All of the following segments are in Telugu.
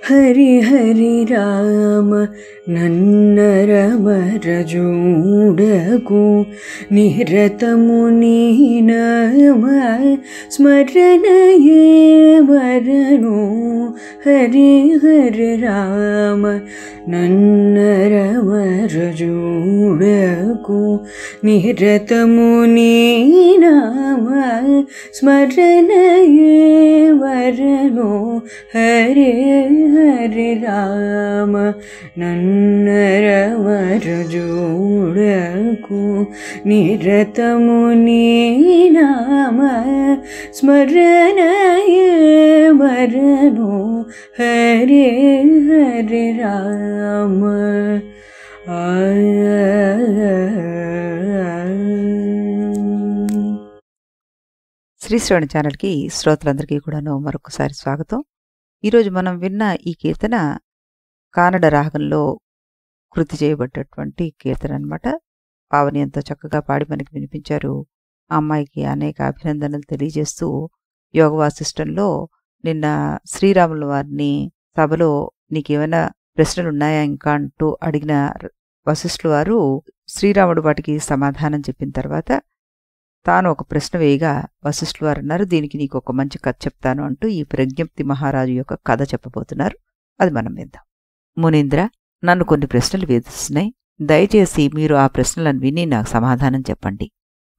హరి హరి రామ నన్న రమరజూడకు నిరతము నీ నామ స్మరణయే వరణు. హరి హరి రామ నన్న రమరజూడకు నిరతము నీ నామ స్మరణయే వరణు. హరి హరి రామ నన్న రమరజూడకు నిరతము నీ నామ స్మరణయే వరణు. హరి హరి రామ. శ్రీశ్రవణ ఛానల్కి శ్రోతలందరికీ కూడాను మరొకసారి స్వాగతం. ఈరోజు మనం విన్న ఈ కీర్తన కానడ రాగంలో కృతి చేయబడ్డటువంటి కీర్తన అనమాట. పావని ఎంతో చక్కగా పాడి మనకి వినిపించారు. ఆ అమ్మాయికి అనేక అభినందనలు తెలియజేస్తూ యోగ వాసిష్టంలో నిన్న శ్రీరాముల వారిని సభలో నీకేమైనా ప్రశ్నలు ఉన్నాయా ఇంకా అంటూ అడిగిన వశిష్ఠుల వారు శ్రీరాముడు వాటికి సమాధానం చెప్పిన తర్వాత తాను ఒక ప్రశ్న వేయగా వశిష్ఠుల వారు అన్నారు, దీనికి నీకు ఒక మంచి కథ చెప్తాను అంటూ ఈ ప్రజ్ఞప్తి మహారాజు యొక్క కథ చెప్పబోతున్నారు. అది మనం విందాం. మునీంద్ర, నన్ను కొన్ని ప్రశ్నలు వేధిస్తున్నాయి. దయచేసి మీరు ఆ ప్రశ్నలను విని నాకు సమాధానం చెప్పండి.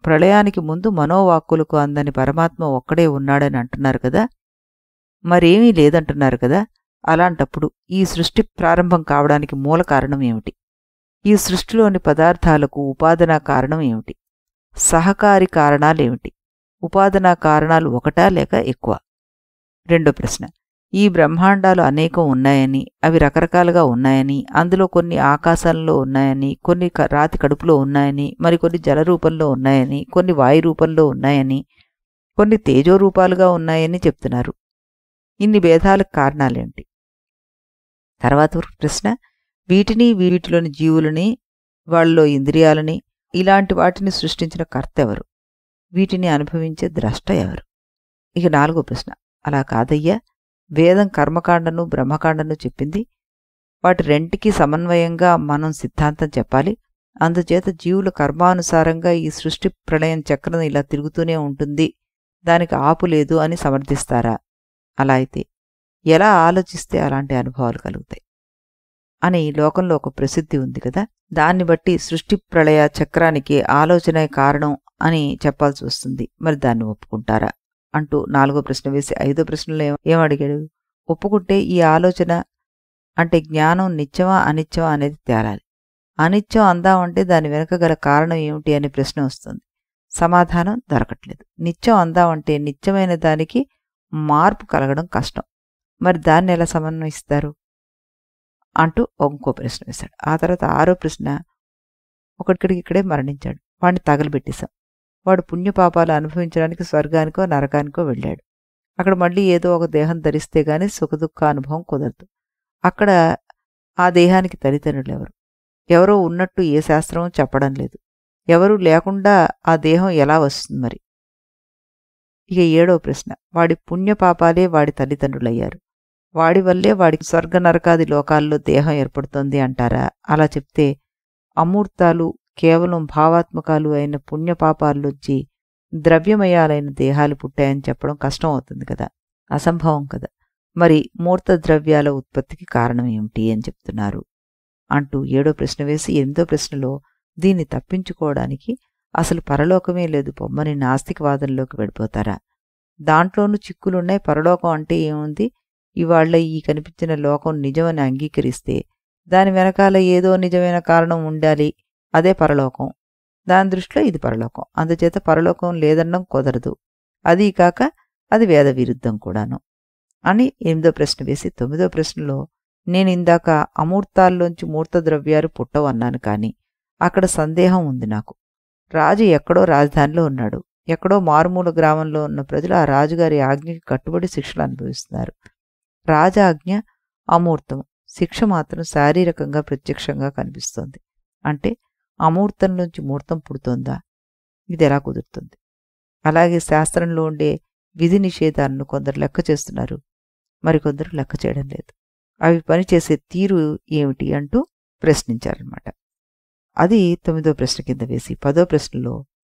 ప్రళయానికి ముందు మనోవాక్కులకు అందని పరమాత్మ ఒక్కడే ఉన్నాడని అంటున్నారు కదా, మరేమీ లేదంటున్నారు కదా. అలాంటప్పుడు ఈ సృష్టి ప్రారంభం కావడానికి మూల కారణం ఏమిటి? ఈ సృష్టిలోని పదార్థాలకు ఉపాదనా కారణం ఏమిటి? సహకారి కారణాలేమిటి? ఉపాదనా కారణాలు ఒకటా లేక ఎక్కువ? రెండో ప్రశ్న, ఈ బ్రహ్మాండాలు అనేకం ఉన్నాయని, అవి రకరకాలుగా ఉన్నాయని, అందులో కొన్ని ఆకాశంలో ఉన్నాయని, కొన్ని రాతి కడుపులో ఉన్నాయని, మరికొన్ని జల రూపంలో ఉన్నాయని, కొన్ని వాయు రూపంలో ఉన్నాయని, కొన్ని తేజో రూపాలుగా ఉన్నాయని చెప్తున్నారు. ఇన్ని భేదాలకు కారణాలేంటి? తర్వాత ప్రశ్న, వీటిని వీటిలోని జీవులని, వాళ్ళలో ఇంద్రియాలని, ఇలాంటి వాటిని సృష్టించిన కర్త ఎవరు? వీటిని అనుభవించే ద్రష్ట ఎవరు? ఇక నాలుగో ప్రశ్న, అలా కాదయ్యా, వేదం కర్మకాండను బ్రహ్మకాండను చెప్పింది. వాటి రెంటికి సమన్వయంగా మనం సిద్ధాంతం చెప్పాలి. అందుచేత జీవుల కర్మానుసారంగా ఈ సృష్టి ప్రళయం చక్రం ఇలా తిరుగుతూనే ఉంటుంది, దానికి ఆపు లేదు అని సమర్థిస్తారా? అలా అయితే ఎలా ఆలోచిస్తే అలాంటి అనుభవాలు కలుగుతాయి అని లోకంలో ఒక ప్రసిద్ధి ఉంది కదా. దాన్ని బట్టి సృష్టి ప్రళయ చక్రానికి ఆలోచనే కారణం అని చెప్పాల్సి వస్తుంది. మరి దాన్ని ఒప్పుకుంటారా అంటూ నాలుగో ప్రశ్న వేసి ఐదో ప్రశ్నలో ఏమడిగాడు? ఒప్పుకుంటే ఈ ఆలోచన అంటే జ్ఞానం నిత్యమా అనిత్యమా అనేది తేలాలి. అనిత్యం అందామంటే దాని వెనుక గల కారణం ఏమిటి అనే ప్రశ్న వస్తుంది. సమాధానం దొరకట్లేదు. నిత్యం అందామంటే నిత్యమైన దానికి మార్పు కలగడం కష్టం. మరి దాన్ని ఎలా సమన్వయిస్తారు అంటూ ఇంకో ప్రశ్న వేశాడు. ఆ తర్వాత ఆరో ప్రశ్న, ఇక్కడే మరణించాడు, వాడిని తగలబెట్టేశాం. వాడు పుణ్యపాపాలు అనుభవించడానికి స్వర్గానికో నరకానికో వెళ్ళాడు. అక్కడ మళ్ళీ ఏదో ఒక దేహం ధరిస్తే గాని సుఖదుఖ అనుభవం కుదరదు. అక్కడ ఆ దేహానికి తల్లిదండ్రులు ఎవరు? ఎవరో ఉన్నట్టు ఏ శాస్త్రమూ చెప్పడం లేదు. ఎవరూ లేకుండా ఆ దేహం ఎలా వస్తుంది మరి? ఇక ఏడో ప్రశ్న, వాడి పుణ్యపాపాలే వాడి తల్లిదండ్రులయ్యారు. వాడి వల్లే వాడికి స్వర్గ నరకాది లోకాల్లో దేహం ఏర్పడుతోంది అంటారా? అలా చెప్తే అమూర్తాలు కేవలం భావాత్మకాలు అయిన పుణ్యపాపాల్లోంచి ద్రవ్యమయాలైన దేహాలు పుట్టాయని చెప్పడం కష్టం అవుతుంది కదా, అసంభవం కదా. మరి మూర్త ద్రవ్యాల ఉత్పత్తికి కారణం ఏమిటి అని చెప్తున్నారు అంటూ ఏడో ప్రశ్న వేసి ఎనిమిదో ప్రశ్నలో దీన్ని తప్పించుకోవడానికి అసలు పరలోకమే లేదు పొమ్మని నాస్తికవాదంలోకి వెళ్ళిపోతారా? దాంట్లోనూ చిక్కులున్నాయి. పరలోకం అంటే ఏముంది? ఇవాళ్ల ఈ కనిపించిన లోకం నిజమని అంగీకరిస్తే దాని వెనకాల ఏదో నిజమైన కారణం ఉండాలి, అదే పరలోకం. దాని దృష్టిలో ఇది పరలోకం. అందుచేత పరలోకం లేదన్నం కుదరదు. అదీ కాక అది వేద విరుద్ధం కూడాను అని ఎనిమిదో ప్రశ్న వేసి తొమ్మిదో ప్రశ్నలో నేను ఇందాక అమూర్తాల్లోంచి మూర్త ద్రవ్యాలు పుట్టవన్నాను, కానీ అక్కడ సందేహం ఉంది నాకు. రాజు ఎక్కడో రాజధానిలో ఉన్నాడు. ఎక్కడో మారుమూల గ్రామంలో ఉన్న ప్రజలు ఆ రాజుగారి ఆజ్ఞకి కట్టుబడి శిక్షలు అనుభవిస్తున్నారు. రాజాజ్ఞ అమూర్తం, శిక్ష మాత్రం శారీరకంగా ప్రత్యక్షంగా కనిపిస్తోంది. అంటే అమూర్తం నుంచి మూర్తం పుడుతోందా? ఇది ఎలా కుదురుతుంది? అలాగే శాస్త్రంలో ఉండే విధి నిషేధాలను కొందరు లెక్క చేస్తున్నారు. మరికొందరు లెక్క చేయడం లేదు. అవి పనిచేసే తీరు ఏమిటి అంటూ ప్రశ్నించారనమాట. అది 9వ ప్రశ్న కింద వేసి 10వ ప్రశ్నలో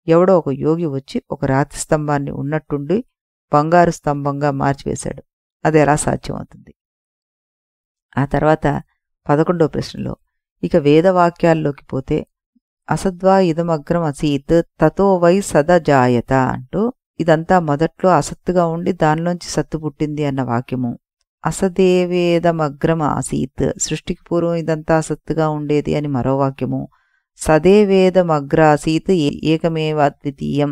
ఎవడో ఒక యోగి వచ్చి ఒక రాతి స్తంభాన్ని ఉన్నట్టుండి బంగారు స్తంభంగా మార్చివేశాడు. అది ఎలా సాధ్యమవుతుంది? ఆ తర్వాత 11వ ప్రశ్నలో ఇక వేదవాక్యాల్లోకి పోతే అసద్వా ఇదమగ్రం అసీత్ తతో వై సదజాయత అంటూ ఇదంతా మొదట్లో అసత్తుగా ఉండి దానిలోంచి సత్తు పుట్టింది అన్న వాక్యము, అసదేవేదమగ్రం ఆసీత్ సృష్టికి పూర్వం ఇదంతా అసత్తుగా ఉండేది అని మరో వాక్యము, సదేవేదమగ్రాసీత్ ఏకమేవ అద్వితీయం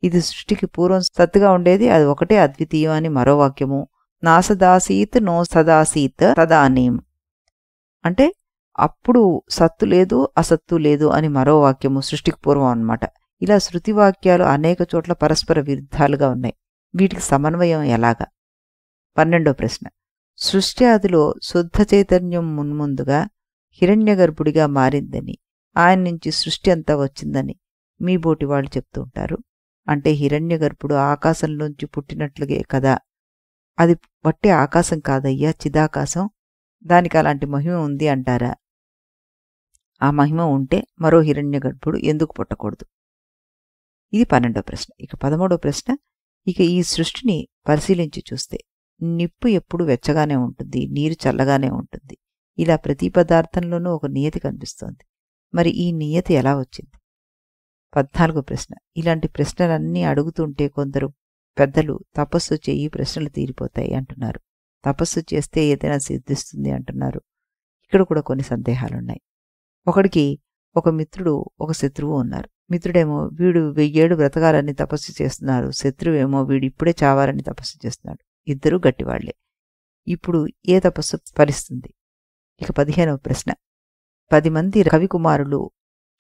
ఇది సృష్టికి పూర్వం సత్తుగా ఉండేది అది ఒకటే అద్వితీయం అని మరో వాక్యము, నాసదాసీత్ నో సదాసీత్ తదానీం అంటే అప్పుడు సత్తు లేదు అసత్తు లేదు అని మరో వాక్యము సృష్టికి పూర్వం అన్నమాట. ఇలా శృతి వాక్యాలు అనేక చోట్ల పరస్పర విరుద్ధాలుగా ఉన్నాయి. వీటికి సమన్వయం ఎలాగా? 12వ ప్రశ్న సృష్టి ఆదిలో శుద్ధ చైతన్యం మున్ముందుగా హిరణ్యగర్భుడిగా మారిందని ఆయన నుంచి సృష్టి అంతా వచ్చిందని మీ బోటి వాళ్ళు చెప్తూ ఉంటారు. అంటే హిరణ్యగర్భుడు ఆకాశంలోంచి పుట్టినట్లుగే కదా, అది వట్టి ఆకాశం కాదయ్యా, చిదాకాశం, దానికి అలాంటి మహిమ ఉంది అంటారా? ఆ మహిమ ఉంటే మరో హిరణ్యగర్భుడు ఎందుకు పుట్టకూడదు? ఇది 12వ ప్రశ్న. ఇక 13వ ప్రశ్న ఇక ఈ సృష్టిని పరిశీలించి చూస్తే నిప్పు ఎప్పుడు వెచ్చగానే ఉంటుంది, నీరు చల్లగానే ఉంటుంది. ఇలా ప్రతి పదార్థంలోనూ ఒక నియతి కనిపిస్తోంది. మరి ఈ నియతి ఎలా వచ్చింది? 14వ ప్రశ్న ఇలాంటి ప్రశ్నలన్నీ అడుగుతుంటే కొందరు పెద్దలు తపస్సు చెయ్యి ప్రశ్నలు తీరిపోతాయి అంటున్నారు. తపస్సు చేస్తే ఏదైనా సిద్ధిస్తుంది అంటున్నారు. ఇక్కడ కూడా కొన్ని సందేహాలున్నాయి. ఒకడికి ఒక మిత్రుడు ఒక శత్రువు ఉన్నారు. మిత్రుడేమో వీడు 1000 ఏళ్ళు బ్రతకాలని తపస్సు చేస్తున్నారు, శత్రువేమో వీడు ఇప్పుడే చావాలని తపస్సు చేస్తున్నాడు. ఇద్దరూ గట్టివాళ్లే. ఇప్పుడు ఏ తపస్సు ఫలిస్తుంది? ఇక 15వ ప్రశ్న 10 మంది కవికుమారులు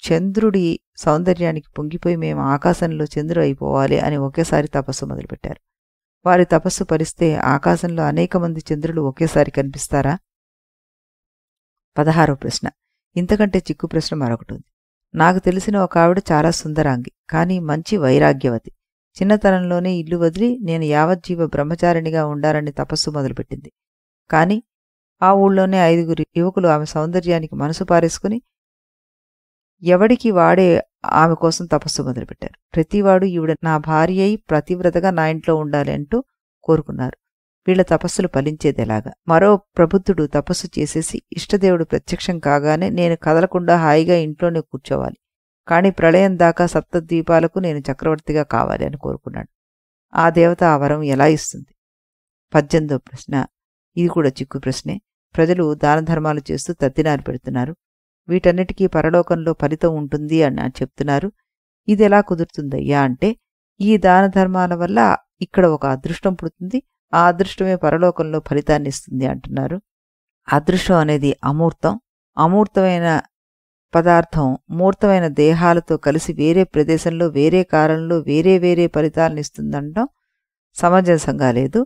చంద్రుడి సౌందర్యానికి పొంగిపోయి మేము ఆకాశంలో చంద్రుడు అయిపోవాలి అని ఒకేసారి తపస్సు మొదలుపెట్టారు. వారి తపస్సు ఫలిస్తే ఆకాశంలో అనేక మంది చంద్రులు ఒకేసారి కనిపిస్తారా? 16వ ప్రశ్న ఇంతకంటే చిక్కు ప్రశ్న మరొకటి ఉంది. నాకు తెలిసిన ఒక ఆవిడ చాలా సుందరాంగి, కానీ మంచి వైరాగ్యవతి. చిన్నతనంలోనే ఇల్లు వదిలి నేను యావజ్జీవ బ్రహ్మచారిణిగా ఉండాలని తపస్సు మొదలుపెట్టింది. కానీ ఆ ఊళ్ళోనే 5 యువకులు ఆమె సౌందర్యానికి మనసు పారేసుకుని ఎవడికి వాడే ఆమె కోసం తపస్సు మొదలుపెట్టారు. ప్రతివాడు ఈవిడ నా భార్య అయి ప్రతివ్రతగా నా ఇంట్లో ఉండాలి అంటూ కోరుకున్నారు. వీళ్ల తపస్సులు ఫలించేదెలాగా? మరో ప్రబుద్ధుడు తపస్సు చేసేసి ఇష్టదేవుడు ప్రత్యక్షం కాగానే నేను కదలకుండా హాయిగా ఇంట్లోనే కూర్చోవాలి, కానీ ప్రళయం దాకా సప్తద్వీపాలకు నేను చక్రవర్తిగా కావాలి అని కోరుకున్నాడు. ఆ దేవత ఆ వరం ఎలా ఇస్తుంది? 18వ ప్రశ్న ఇది కూడా చిక్కు ప్రశ్నే. ప్రజలు దాన ధర్మాలు చేస్తూ తద్దినాలు పెడుతున్నారు. వీటన్నిటికీ పరలోకంలో ఫలితం ఉంటుంది అని చెప్తున్నారు. ఇది ఎలా కుదురుతుందయ్యా అంటే ఈ దాన ధర్మాల వల్ల ఇక్కడ ఒక అదృష్టం పుడుతుంది, ఆ అదృష్టమే పరలోకంలో ఫలితాన్ని ఇస్తుంది అంటున్నారు. అదృష్టం అనేది అమూర్తం. అమూర్తమైన పదార్థం మూర్తమైన దేహాలతో కలిసి వేరే ప్రదేశంలో వేరే కాలంలో వేరే వేరే ఫలితాలను ఇస్తుందంటాం సమంజసంగా లేదు.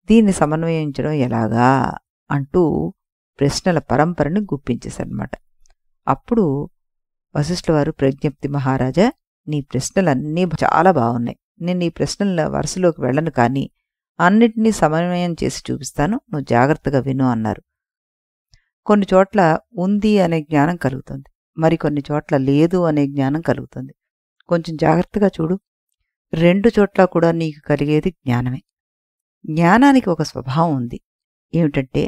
దీన్ని సమన్వయించడం ఎలాగా అంటూ ప్రశ్నల పరంపరని గుప్పించేశారనమాట. అప్పుడు వశిష్ఠుల వారు ప్రజ్ఞప్తి మహారాజా, నీ ప్రశ్నలన్నీ చాలా బాగున్నాయి, నేను ఈ ప్రశ్నల వరుసలోకి వెళ్ళను, కానీ అన్నిటినీ సమన్వయం చేసి చూపిస్తాను, నువ్వు జాగ్రత్తగా విను అన్నారు. కొన్ని చోట్ల ఉంది అనే జ్ఞానం కలుగుతుంది, మరికొన్ని చోట్ల లేదు అనే జ్ఞానం కలుగుతుంది. కొంచెం జాగ్రత్తగా చూడు. 2 చోట్ల కూడా నీకు కలిగేది జ్ఞానమే. జ్ఞానానికి ఒక స్వభావం ఉంది. ఏమిటంటే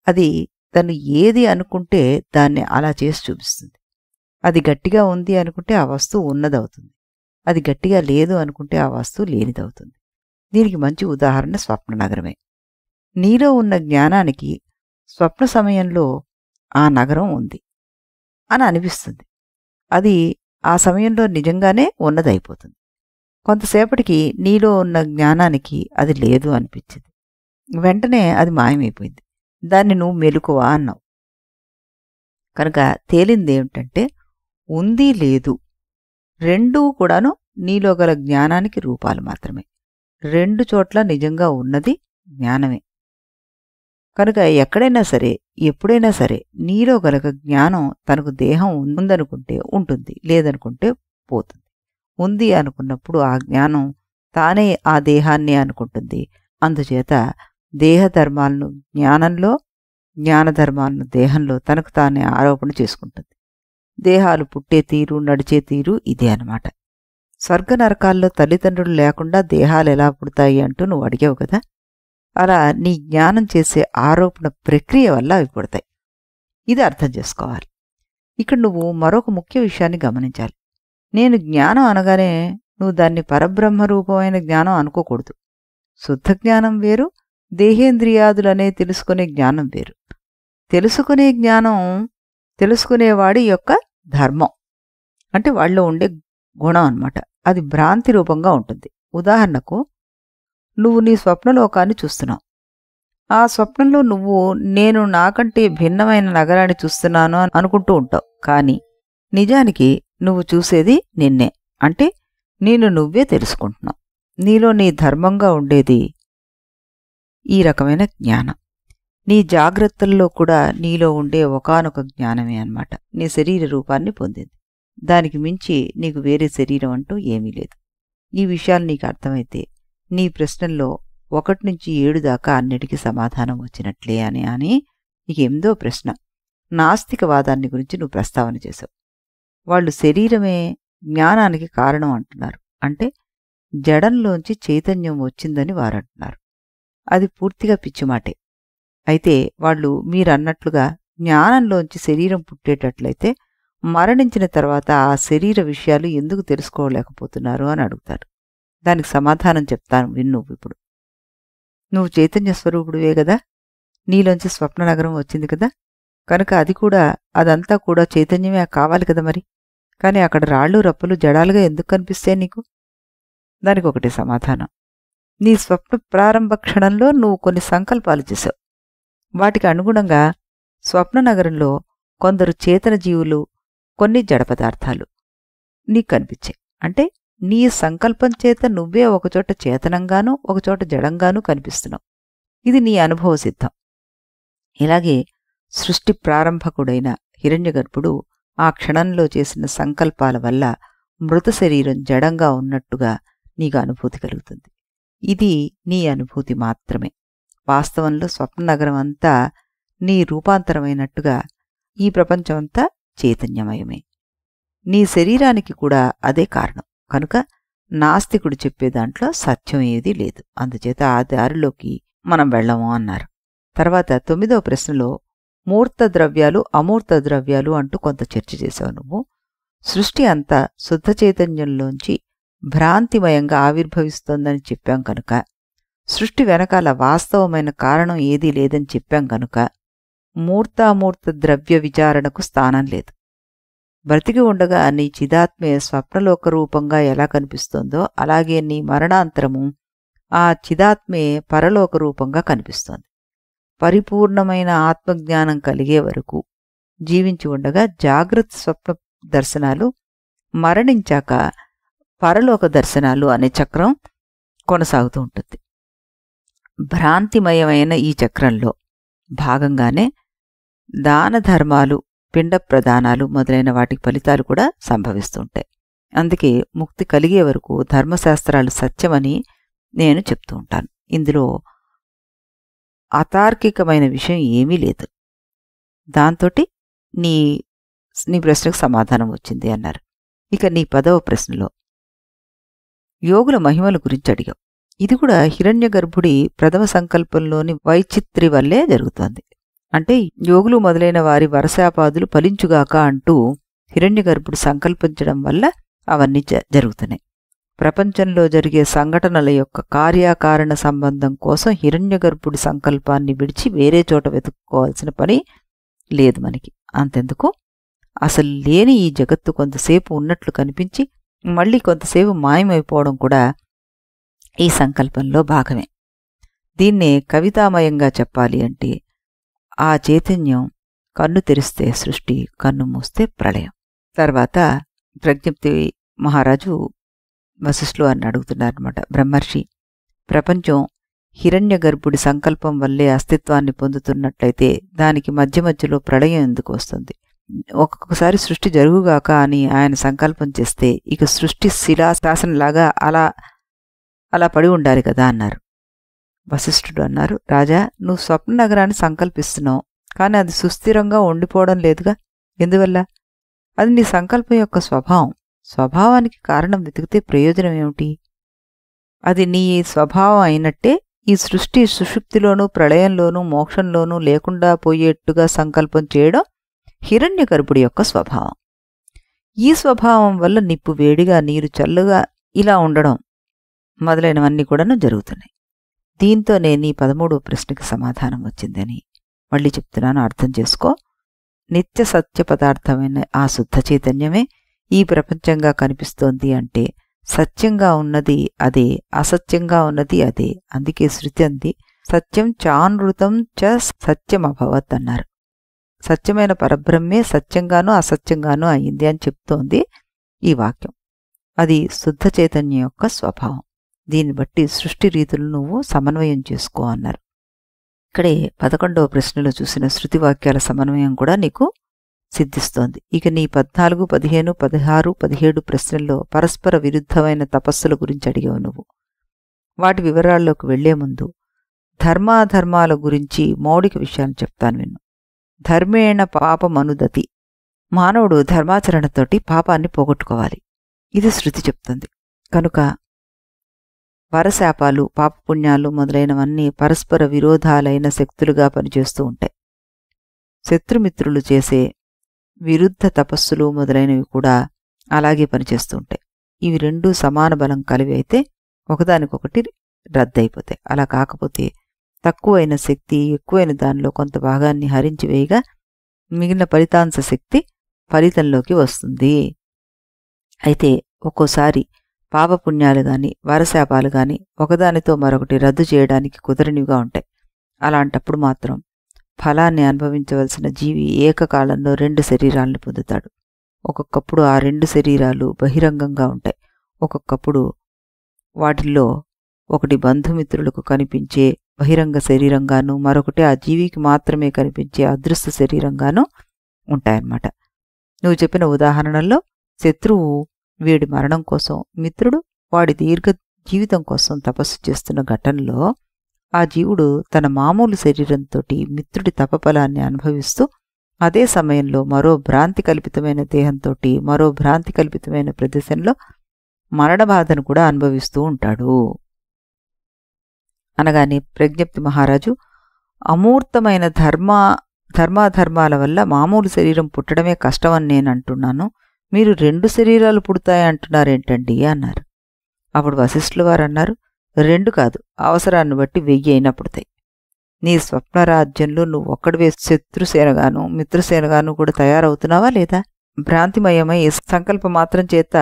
అది తను ఏది అనుకుంటే దాన్ని అలా చేసి చూపిస్తుంది. అది గట్టిగా ఉంది అనుకుంటే ఆ వస్తువు ఉన్నదవుతుంది, అది గట్టిగా లేదు అనుకుంటే ఆ వస్తువు లేనిదవుతుంది. దీనికి మంచి ఉదాహరణ స్వప్న నగరమే. నీలో ఉన్న జ్ఞానానికి స్వప్న సమయంలో ఆ నగరం ఉంది అని అనిపిస్తుంది. అది ఆ సమయంలో నిజంగానే ఉన్నదైపోతుంది. కొంతసేపటికి నీలో ఉన్న జ్ఞానానికి అది లేదు అనిపించింది, వెంటనే అది మాయమైపోయింది. దాన్ని నువ్వు మెలకువ అన్నావు. కనుక తేలిందేమిటంటే ఉంది లేదు రెండూ కూడాను నీలో గల జ్ఞానానికి రూపాలు మాత్రమే. 2 చోట్ల నిజంగా ఉన్నది జ్ఞానమే. కనుక ఎక్కడైనా సరే ఎప్పుడైనా సరే నీలో గల జ్ఞానం తనకు దేహం ఉందనుకుంటే ఉంటుంది, లేదనుకుంటే పోతుంది. ఉంది అనుకున్నప్పుడు ఆ జ్ఞానం తానే ఆ దేహాన్ని అనుకుంటుంది. అందుచేత దేహధర్మాలను జ్ఞానంలో, జ్ఞానధర్మాలను దేహంలో తనకు తానే ఆరోపణ చేసుకుంటుంది. దేహాలు పుట్టే తీరు, నడిచే తీరు ఇదే అన్నమాట. స్వర్గ నరకాల్లో తల్లిదండ్రులు లేకుండా దేహాలు ఎలా పుడతాయి అంటూ నువ్వు అడిగావు కదా, అలా నీ జ్ఞానం చేసే ఆరోపణ ప్రక్రియ వల్ల అవి పుడతాయి. ఇది అర్థం చేసుకోవాలి. ఇక్కడ నువ్వు మరొక ముఖ్య విషయాన్ని గమనించాలి. నేను జ్ఞానం అనగానే నువ్వు దాన్ని పరబ్రహ్మ రూపమైన జ్ఞానం అనుకోకూడదు. శుద్ధ జ్ఞానం వేరు, దేహేంద్రియాదులనే తెలుసుకునే జ్ఞానం వేరు. తెలుసుకునే జ్ఞానం తెలుసుకునేవాడి యొక్క ధర్మం, అంటే వాళ్ళలో ఉండే గుణం అన్నమాట. అది భ్రాంతి రూపంగా ఉంటుంది. ఉదాహరణకు, నువ్వు నీ స్వప్నలోకాన్ని చూస్తున్నావు. ఆ స్వప్నంలో నువ్వు నేను నాకంటే భిన్నమైన నగరాన్ని చూస్తున్నాను అని అనుకుంటూ ఉంటావు. కానీ నిజానికి నువ్వు చూసేది నిన్నే, అంటే నేను నువ్వే తెలుసుకుంటున్నావు. నీలో నీ ధర్మంగా ఉండేది ఈ రకమైన జ్ఞానం. నీ జాగ్రత్తల్లో కూడా నీలో ఉండే ఒకానొక జ్ఞానమే అన్నమాట నీ శరీర రూపాన్ని పొందింది. దానికి మించి నీకు వేరే శరీరం అంటూ ఏమీ లేదు. ఈ విషయాలు నీకు అర్థమైతే నీ ప్రశ్నల్లో 1 నుంచి 7 దాకా అన్నిటికీ సమాధానం వచ్చినట్లే అని నీకు 8వ ప్రశ్న, నాస్తికవాదాన్ని గురించి నువ్వు ప్రస్తావన చేశావు. వాళ్ళు శరీరమే జ్ఞానానికి కారణం అంటున్నారు. అంటే జడంలోంచి చైతన్యం వచ్చిందని వారంటున్నారు. అది పూర్తిగా పిచ్చిమాటే. అయితే వాళ్ళు మీరన్నట్లుగా జ్ఞానంలోంచి శరీరం పుట్టేటట్లయితే మరణించిన తర్వాత ఆ శరీర విషయాలు ఎందుకు తెలుసుకోలేకపోతున్నారు అని అడుగుతారు. దానికి సమాధానం చెప్తాను, విను. ఇప్పుడు నువ్వు చైతన్య స్వరూపుడువే కదా, నీలోంచి స్వప్న నగరం వచ్చింది కదా, కనుక అదంతా కూడా చైతన్యమే కావాలి కదా మరి. కానీ అక్కడ రాళ్ళు రప్పలు జడాలుగా ఎందుకు కనిపిస్తాయి నీకు? దానికి ఒకటి సమాధానం. నీ స్వప్న ప్రారంభ క్షణంలో నువ్వు కొన్ని సంకల్పాలు చేశావు. వాటికి అనుగుణంగా స్వప్న నగరంలో కొందరు చేతన జీవులు, కొన్ని జడ పదార్థాలు నీకు కనిపించాయి. అంటే నీ సంకల్పం చేత నువ్వే ఒకచోట చేతనంగానూ ఒకచోట జడంగానూ కనిపిస్తున్నావు. ఇది నీ అనుభవ సిద్ధం. ఇలాగే సృష్టి ప్రారంభకుడైన హిరణ్యగర్భుడు ఆ క్షణంలో చేసిన సంకల్పాల వల్ల మృత శరీరం జడంగా ఉన్నట్టుగా నీకు అనుభూతి కలుగుతుంది. ఇది నీ అనుభూతి మాత్రమే. వాస్తవంలో స్వప్ననగరం అంతా నీ రూపాంతరమైనట్టుగా ఈ ప్రపంచమంతా చైతన్యమయమే. నీ శరీరానికి కూడా అదే కారణం. కనుక నాస్తికుడు చెప్పే దాంట్లో సత్యం ఏదీ లేదు. అందుచేత ఆ దారిలోకి మనం వెళ్ళము అన్నారు. తర్వాత 9వ ప్రశ్నలో మూర్త ద్రవ్యాలు, అమూర్త ద్రవ్యాలు అంటూ కొంత చర్చ చేశావు నువ్వు. సృష్టి అంతా శుద్ధ చైతన్యంలోంచి భ్రాంతిమయంగా ఆవిర్భవిస్తోందని చెప్పాం కనుక, సృష్టి వెనకాల వాస్తవమైన కారణం ఏదీ లేదని చెప్పాం కనుక మూర్తామూర్త ద్రవ్య విచారణకు స్థానం లేదు. బ్రతికి ఉండగా నీ చిదాత్మే స్వప్నలోక రూపంగా ఎలా కనిపిస్తోందో అలాగే నీ మరణాంతరము ఆ చిదాత్మే పరలోక రూపంగా కనిపిస్తోంది. పరిపూర్ణమైన ఆత్మజ్ఞానం కలిగే వరకు జీవించి ఉండగా జాగ్రత్త స్వప్న దర్శనాలు, మరణించాక పరలోక దర్శనాలు అనే చక్రం కొనసాగుతూ ఉంటుంది. భ్రాంతిమయమైన ఈ చక్రంలో భాగంగానే దాన ధర్మాలు, పిండ ప్రదానాలు మొదలైన వాటికి ఫలితాలు కూడా సంభవిస్తుంటాయి. అందుకే ముక్తి కలిగే వరకు ధర్మశాస్త్రాలు సత్యమని నేను చెప్తూ ఉంటాను. ఇందులో అతార్కికమైన విషయం ఏమీ లేదు. దాంతోటి నీ ప్రశ్నకు సమాధానం వచ్చింది అన్నారు. ఇక నీ 10వ ప్రశ్నలో యోగుల మహిమల గురించి అడిగావు. ఇది కూడా హిరణ్యగర్భుడి ప్రథమ సంకల్పంలోని వైచిత్రి వల్లే జరుగుతోంది. అంటే యోగులు మొదలైన వారి వరశాపాదులు ఫలించుగాక అంటూ హిరణ్యగర్భుడు సంకల్పించడం వల్ల అవన్నీ జరుగుతున్నాయి. ప్రపంచంలో జరిగే సంఘటనల యొక్క కార్యకారణ సంబంధం కోసం హిరణ్యగర్భుడి సంకల్పాన్ని విడిచి వేరే చోట వెతుక్కోవాల్సిన పని లేదు మనకి. అంతెందుకు, అసలు లేని ఈ జగత్తు కొంతసేపు ఉన్నట్లు కనిపించి మళ్ళీ కొంతసేపు మాయమైపోవడం కూడా ఈ సంకల్పంలో భాగమే. దీన్నే కవితామయంగా చెప్పాలి అంటే ఆ చైతన్యం కన్ను తెరిస్తే సృష్టి, కన్ను మూస్తే ప్రళయం. తర్వాత ప్రజ్ఞప్తి మహారాజు వశిష్ఠులు అని అడుగుతున్నారన్నమాట. బ్రహ్మర్షి, ప్రపంచం హిరణ్యగర్భుడి సంకల్పం వల్లే అస్తిత్వాన్ని పొందుతున్నట్లయితే దానికి మధ్య మధ్యలో ప్రళయం ఎందుకు వస్తుంది? ఒక్కొక్కసారి సృష్టి జరుగుగాక అని ఆయన సంకల్పం చేస్తే ఇక సృష్టి శిలాశాసనలాగా అలా పడి ఉండాలి కదా అన్నారు. వశిష్ఠుడు అన్నారు, రాజా, నువ్వు స్వప్న నగరాన్ని సంకల్పిస్తున్నావు, కానీ అది సుస్థిరంగా ఉండిపోవడం లేదుగా. ఎందువల్ల? అది నీ సంకల్పం యొక్క స్వభావం. స్వభావానికి కారణం వెతికితే ప్రయోజనం ఏమిటి? అది నీ స్వభావం అయినట్టే ఈ సృష్టి సుషుప్తిలోనూ ప్రళయంలోనూ మోక్షంలోనూ లేకుండా పోయేట్టుగా సంకల్పం చేయడం హిరణ్యగర్భుడి యొక్క స్వభావం. ఈ స్వభావం వల్ల నిప్పు వేడిగా, నీరు చల్లుగా ఇలా ఉండడం మొదలైనవన్నీ కూడాను జరుగుతున్నాయి. దీంతోనే నీ 13వ ప్రశ్నకి సమాధానం వచ్చిందని మళ్ళీ చెప్తున్నాను, అర్థం చేసుకో. నిత్య సత్య పదార్థమైన ఆ శుద్ధ చైతన్యమే ఈ ప్రపంచంగా కనిపిస్తోంది అంటే సత్యంగా ఉన్నది అదే, అసత్యంగా ఉన్నది అదే. అందుకే శృతి అంది, సత్యం చానృతం చ సత్యమభవత్ అన్నారు. సత్యమైన పరబ్రహ్మే సత్యంగానూ అసత్యంగానూ అయింది అని చెప్తోంది ఈ వాక్యం. అది శుద్ధ చైతన్యం యొక్క స్వభావం. దీన్ని బట్టి సృష్టి రీతులు నువ్వు సమన్వయం చేసుకో అన్నారు. ఇక్కడే 11వ ప్రశ్నలో చూసిన శృతివాక్యాల సమన్వయం కూడా నీకు సిద్ధిస్తోంది. ఇక నీ 14, 15, 16, 17 ప్రశ్నల్లో పరస్పర విరుద్ధమైన తపస్సుల గురించి అడిగావు నువ్వు. వాటి వివరాల్లోకి వెళ్లే ముందు ధర్మాధర్మాల గురించి మౌలిక విషయాన్ని చెప్తాను విను. ధర్మేణ పాపమనుదతి. మానవుడు ధర్మాచరణతోటి పాపాన్ని పోగొట్టుకోవాలి. ఇది శృతి చెప్తుంది. కనుక వరశాపాలు, పాపపుణ్యాలు మొదలైనవన్నీ పరస్పర విరోధాలైన శక్తులుగా పనిచేస్తూ ఉంటాయి. శత్రుమిత్రులు చేసే విరుద్ధ తపస్సులు మొదలైనవి కూడా అలాగే పనిచేస్తూ ఉంటాయి. ఇవి రెండూ సమాన బలం కలివి అయితే ఒకదానికొకటి రద్దయిపోతాయి. అలా కాకపోతే తక్కువైన శక్తి ఎక్కువైన దానిలో కొంత భాగాన్ని హరించివేయగా మిగిలిన ఫలితాంశ శక్తి ఫలితంలోకి వస్తుంది. అయితే ఒక్కోసారి పాపపుణ్యాలు గాని వరశాపాలు గాని ఒకదానితో మరొకటి రద్దు చేయడానికి కుదరనివిగా ఉంటాయి. అలాంటప్పుడు మాత్రం ఫలాన్ని అనుభవించవలసిన జీవి ఏకకాలంలో 2 శరీరాలను పొందుతాడు. ఒక్కొక్కప్పుడు ఆ 2 శరీరాలు బహిరంగంగా ఉంటాయి. ఒక్కొక్కప్పుడు వాటిల్లో ఒకటి బంధుమిత్రులకు కనిపించే బహిరంగ శరీరంగానూ మరొకటి ఆ జీవికి మాత్రమే కనిపించే అదృశ్య శరీరంగానూ ఉంటాయన్నమాట. నువ్వు చెప్పిన ఉదాహరణల్లో శత్రువు వీడి మరణం కోసం, మిత్రుడు వాడి దీర్ఘ జీవితం కోసం తపస్సు చేస్తున్న ఘట్టంలో ఆ జీవుడు తన మామూలు శరీరంతోటి మిత్రుడి తపఫలాన్ని అనుభవిస్తూ అదే సమయంలో మరో భ్రాంతి కల్పితమైన దేహంతోటి మరో భ్రాంతి కల్పితమైన ప్రదేశంలో మరణబాధను కూడా అనుభవిస్తూ ఉంటాడు. అనగానే ప్రజ్ఞప్తి మహారాజు, అమూర్తమైన ధర్మాధర్మాల వల్ల మామూలు శరీరం పుట్టడమే కష్టమని నేను అంటున్నాను, మీరు 2 శరీరాలు పుడతాయంటున్నారేంటండి అన్నారు. అప్పుడు వశిష్ఠుల వారు అన్నారు, 2 కాదు, అవసరాన్ని బట్టి 1000 అయినా పుడతాయి. నీ స్వప్నరాజ్యంలో నువ్వు ఒక్కడివే శత్రుసేనగాను మిత్రసేనగాను కూడా తయారవుతున్నావా లేదా? భ్రాంతిమయమై సంకల్ప మాత్రం చేత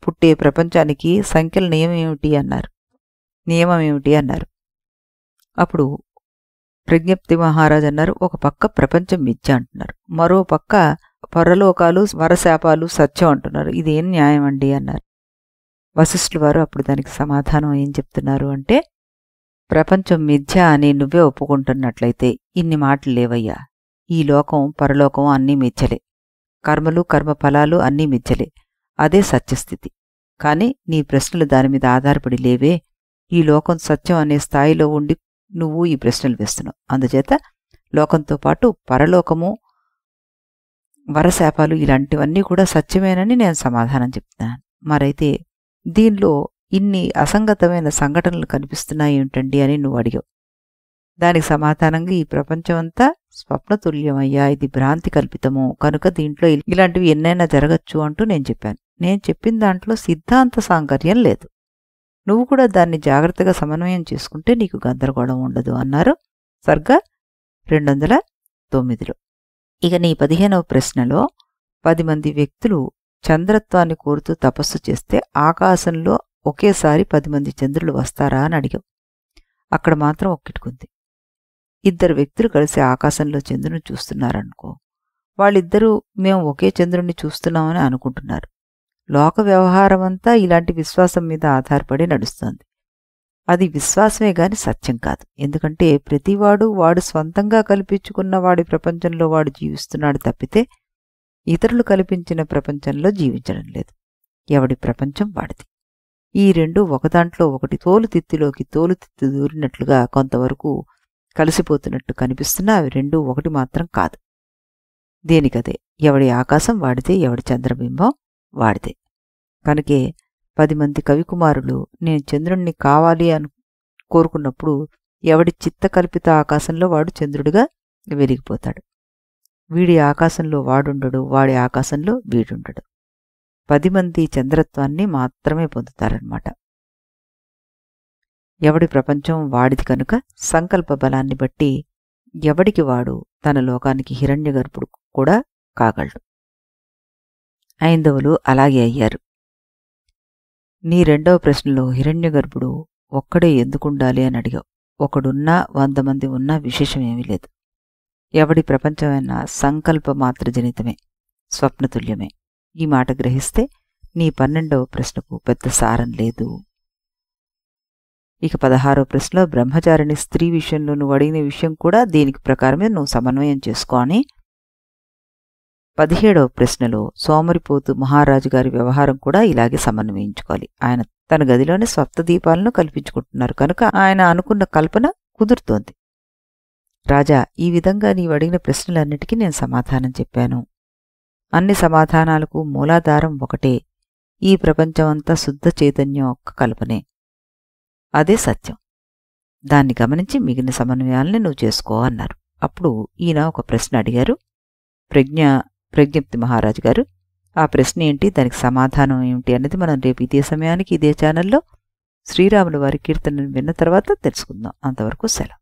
పుట్టే ప్రపంచానికి సంఖ్యల నియమం ఏమిటి అన్నారు. అప్పుడు ప్రజ్ఞప్తి మహారాజు అన్నారు, ఒక పక్క ప్రపంచం మిథ్య అంటున్నారు, మరో పక్క పరలోకాలు వరశాపాలు సత్యం అంటున్నారు. ఇదేం న్యాయం అండి అన్నారు. వశిష్ఠుల వారు అప్పుడు దానికి సమాధానం ఏం చెప్తున్నారు అంటే, ప్రపంచం మిథ్య అని నువ్వే ఒప్పుకుంటున్నట్లయితే ఇన్ని మాటలు లేవయ్యా. ఈ లోకం పరలోకం అన్నీ మిథ్యలే, కర్మలు కర్మఫలాలు అన్నీ మిథ్యలే, అదే సత్యస్థితి. కాని నీ ప్రశ్నలు దానిమీద ఆధారపడి లేవే. ఈ లోకం సత్యం అనే స్థాయిలో ఉండి నువ్వు ఈ ప్రశ్నలు వేస్తున్నావు. అందుచేత లోకంతో పాటు పరలోకము వరశాపాలు ఇలాంటివన్నీ కూడా సత్యమేనని నేను సమాధానం చెప్తున్నాను. మరైతే దీనిలో ఇన్ని అసంగతమైన సంఘటనలు కనిపిస్తున్నాయి ఏమిటండి అని నువ్వు అడిగావు. దానికి సమాధానంగా ఈ ప్రపంచమంతా స్వప్నతుల్యమయ్యా, ఇది భ్రాంతి కల్పితము, కనుక దీంట్లో ఇలాంటివి ఎన్నైనా జరగచ్చు అంటూ నేను చెప్పాను. నేను చెప్పిన దాంట్లో సిద్ధాంత సాంకర్యం లేదు. నువ్వు కూడా దాన్ని జాగ్రత్తగా సమన్వయం చేసుకుంటే నీకు గందరగోళం ఉండదు అన్నారు సర్గ 209లో. ఇక నీ 15వ ప్రశ్నలో 10 మంది వ్యక్తులు చంద్రత్వాన్ని కోరుతూ తపస్సు చేస్తే ఆకాశంలో ఒకేసారి 10 మంది చంద్రులు వస్తారా అని అడిగావు. అక్కడ మాత్రం ఒక్కిటుకుంది. 2 వ్యక్తులు కలిసి ఆకాశంలో చంద్రుని చూస్తున్నారనుకో, వాళ్ళిద్దరూ మేము ఒకే చంద్రుణ్ణి చూస్తున్నామని అనుకుంటున్నారు. లోక వ్యవహారమంతా ఇలాంటి విశ్వాసం మీద ఆధారపడి నడుస్తోంది. అది విశ్వాసమే గాని సత్యం కాదు. ఎందుకంటే ప్రతివాడు వాడు స్వంతంగా కల్పించుకున్న వాడి ప్రపంచంలో వాడు జీవిస్తున్నాడు తప్పితే ఇతరులు కల్పించిన ప్రపంచంలో జీవించడం లేదు. ఎవడి ప్రపంచం వాడిది. ఈ రెండు ఒకదాంట్లో ఒకటి తోలుతిత్తిలోకి తోలుతిత్తి దూరినట్లుగా కొంతవరకు కలిసిపోతున్నట్టు కనిపిస్తున్నా అవి రెండూ ఒకటి మాత్రం కాదు. దేనికదే, ఎవడి ఆకాశం వాడితే, ఎవడి చంద్రబింబం వాడితే. కనుకే 10 మంది కవికుమారులు నేను చంద్రుణ్ణి కావాలి అని కోరుకున్నప్పుడు ఎవడి చిత్తకల్పిత ఆకాశంలో వాడు చంద్రుడిగా వెలిగిపోతాడు. వీడి ఆకాశంలో వాడుండడు, వాడి ఆకాశంలో వీడుండడు. 10 మంది చంద్రత్వాన్ని మాత్రమే పొందుతారన్నమాట. ఎవడి ప్రపంచం వాడిది కనుక సంకల్ప బలాన్ని బట్టి ఎవడికి వాడు తన లోకానికి హిరణ్యగర్భుడు కూడా కాగలడు. ఐందవులు అలాగే అయ్యారు. నీ రెండవ ప్రశ్నలో హిరణ్యగర్భుడు ఒక్కడే ఎందుకుండాలి అని అడిగావు. ఒకడున్నా 100 మంది ఉన్నా విశేషమేమీ లేదు. ఎవడి ప్రపంచమైనా సంకల్ప మాత్ర జనితమే, స్వప్నతుల్యమే. ఈ మాట గ్రహిస్తే నీ 12వ ప్రశ్నకు పెద్ద సారం లేదు. ఇక 16వ ప్రశ్నలో బ్రహ్మచారిణి స్త్రీ విషయంలో నువ్వు అడిగిన విషయం కూడా దీనికి ప్రకారమే నువ్వు సమన్వయం చేసుకో అని. 17వ ప్రశ్నలో సోమరిపోతు మహారాజు గారి వ్యవహారం కూడా ఇలాగే సమన్వయించుకోవాలి. ఆయన తన గదిలోనే సప్తదీపాలను కల్పించుకుంటున్నారు కనుక ఆయన అనుకున్న కల్పన కుదురుతోంది. రాజా, ఈ విధంగా నీవు అడిగిన ప్రశ్నలన్నిటికీ నేను సమాధానం చెప్పాను. అన్ని సమాధానాలకు మూలాధారం ఒకటే. ఈ ప్రపంచమంతా శుద్ధ చైతన్యం ఒక్క కల్పనే. అదే సత్యం. దాన్ని గమనించి మిగిలిన సమన్వయాల్ని నువ్వు చేసుకో అన్నారు. అప్పుడు ఈయన ఒక ప్రశ్న అడిగారు. ప్రజ్ఞప్తి మహారాజు గారు, ఆ ప్రశ్న ఏంటి, దానికి సమాధానం ఏమిటి అన్నది మనం రేపు ఇదే సమయానికి ఇదే ఛానల్లో శ్రీరాముల వారి కీర్తనను విన్న తర్వాత తెలుసుకుందాం. అంతవరకు సెలవు.